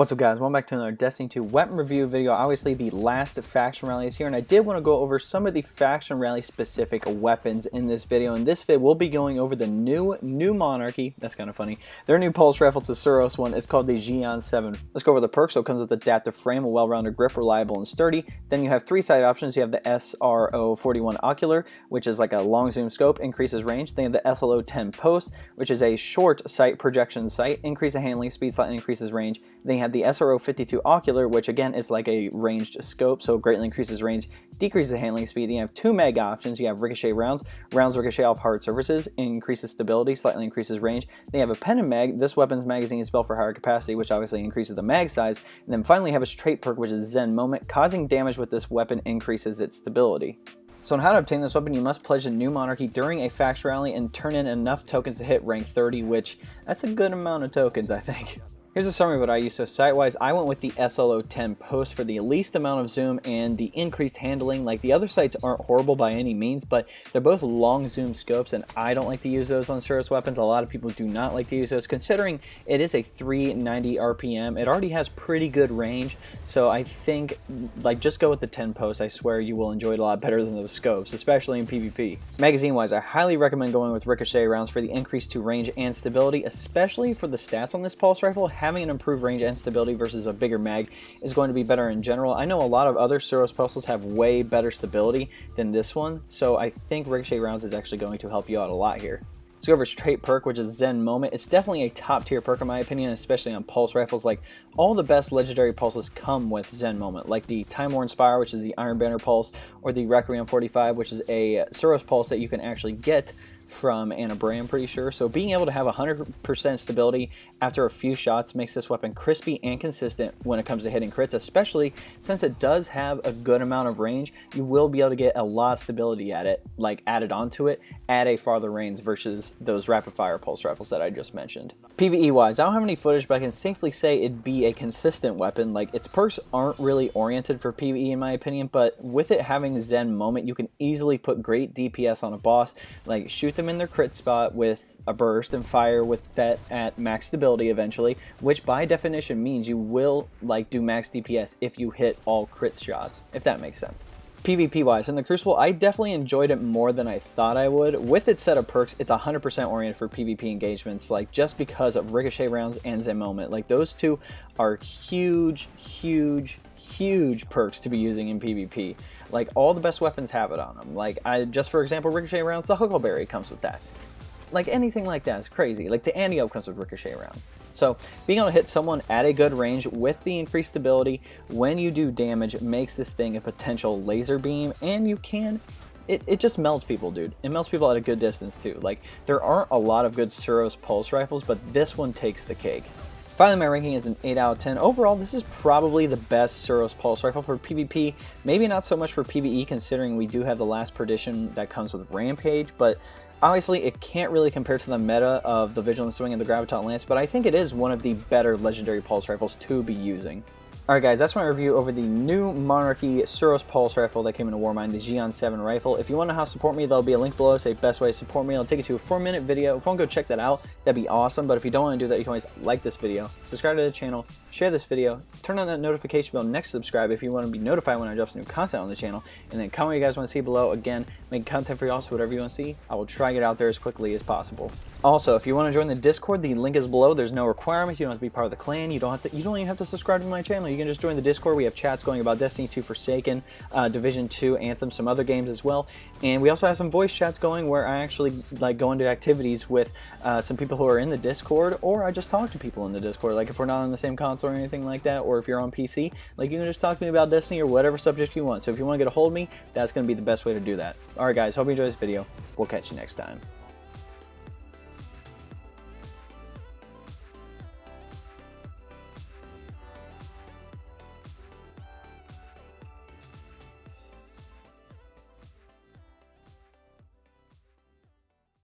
What's up guys, welcome back to another Destiny 2 weapon review video. Obviously the last faction rally is here, and I did want to go over some of the faction rally specific weapons in this video. In this vid, we'll be going over the new Monarchy. That's kind of funny. Their new pulse rifle, it's the Suros one. It's called the Jian 7. Let's go over the perks. So it comes with adaptive frame, a well-rounded grip, reliable and sturdy. Then you have three side options. You have the SRO41 ocular, which is like a long zoom scope, increases range. Then you have the SLO10 post, which is a short sight projection sight, increase the handling speed, slightly increases range. Then you have the SRO52 ocular, which again is like a ranged scope, so greatly increases range, decreases handling speed. Then you have two mag options. You have ricochet rounds. Rounds ricochet off hard surfaces, increases stability, slightly increases range. Then you have a pen and mag. This weapon's magazine is built for higher capacity, which obviously increases the mag size. And then finally you have a trait perk, which is Zen Moment. Causing damage with this weapon increases its stability. So on how to obtain this weapon, you must pledge a new Monarchy during a faction rally and turn in enough tokens to hit rank 30, which that's a good amount of tokens, I think. Here's a summary of what I use. So sight-wise, I went with the SLO10 post for the least amount of zoom and the increased handling. Like, the other sights aren't horrible by any means, but they're both long zoom scopes, and I don't like to use those on Suros weapons. A lot of people do not like to use those, considering it is a 390 RPM. It already has pretty good range, so I think, like, just go with the 10 post. I swear you will enjoy it a lot better than those scopes, especially in PvP. Magazine-wise, I highly recommend going with ricochet rounds for the increase to range and stability, especially for the stats on this pulse rifle. Having an improved range and stability versus a bigger mag is going to be better in general. I know a lot of other Suros Pulses have way better stability than this one, so I think ricochet rounds is actually going to help you out a lot here. Let's go over its trait perk, which is Zen Moment. It's definitely a top tier perk in my opinion, especially on pulse rifles. Like, all the best legendary pulses come with Zen Moment, like the Time Worn Spire, which is the Iron Banner pulse, or the Requiem 45, which is a Suros pulse that you can actually get from Anna Bray, I'm pretty sure. So being able to have 100% stability after a few shots makes this weapon crispy and consistent when it comes to hitting crits, especially since it does have a good amount of range. You will be able to get a lot of stability at it, like added onto it, at a farther range versus those rapid fire pulse rifles that I just mentioned. PvE wise, I don't have any footage, but I can safely say it'd be a consistent weapon. Like, its perks aren't really oriented for PvE in my opinion, but with it having Zen Moment, you can easily put great DPS on a boss, like shoot them in their crit spot with a burst and fire with that at max stability eventually, which by definition means you will like do max DPS if you hit all crit shots, if that makes sense. PvP wise, in the Crucible, I definitely enjoyed it more than I thought I would. With its set of perks, it's 100% oriented for PvP engagements, like just because of ricochet rounds and Zen Moment. Like, those two are huge perks to be using in PvP. Like, all the best weapons have it on them. Like, just for example, ricochet rounds, the Huckleberry comes with that. Like, anything like that is crazy. Like, the Antelope comes with ricochet rounds. So being able to hit someone at a good range with the increased stability when you do damage makes this thing a potential laser beam, and you can, it just melts people, dude. It melts people at a good distance too. Like, there aren't a lot of good Suros pulse rifles, but this one takes the cake. Finally, my ranking is an 8 out of 10. Overall, this is probably the best Suros pulse rifle for PvP. Maybe not so much for PvE, considering we do have the last perdition that comes with Rampage, but obviously it can't really compare to the meta of the Vigilant Swing and the Graviton Lance, but I think it is one of the better legendary pulse rifles to be using. Alright guys, that's my review over the new Monarchy Suros Pulse rifle that came into Warmind, the Jian 7 rifle. If you want to know how to support me, there'll be a link below. It's the best way to support me. I'll take you to a 4-minute video. If you want to go check that out, that'd be awesome. But if you don't want to do that, you can always like this video, subscribe to the channel, share this video, turn on that notification bell next to subscribe if you want to be notified when I drop some new content on the channel, and then comment what you guys want to see below. Again, make content for you also, whatever you want to see. I will try to get out there as quickly as possible. Also, if you want to join the Discord, the link is below. There's no requirements. You don't have to be part of the clan. You don't even have to subscribe to my channel. You can just join the Discord. We have chats going about Destiny 2 Forsaken, Division 2, Anthem, some other games as well. And we also have some voice chats going where I actually like go into activities with some people who are in the Discord, or I just talk to people in the Discord. Like, if we're not on the same console or anything like that, or if you're on PC, like, you can just talk to me about Destiny or whatever subject you want. So if you want to get a hold of me, that's going to be the best way to do that. Alright guys, hope you enjoyed this video. We'll catch you next time.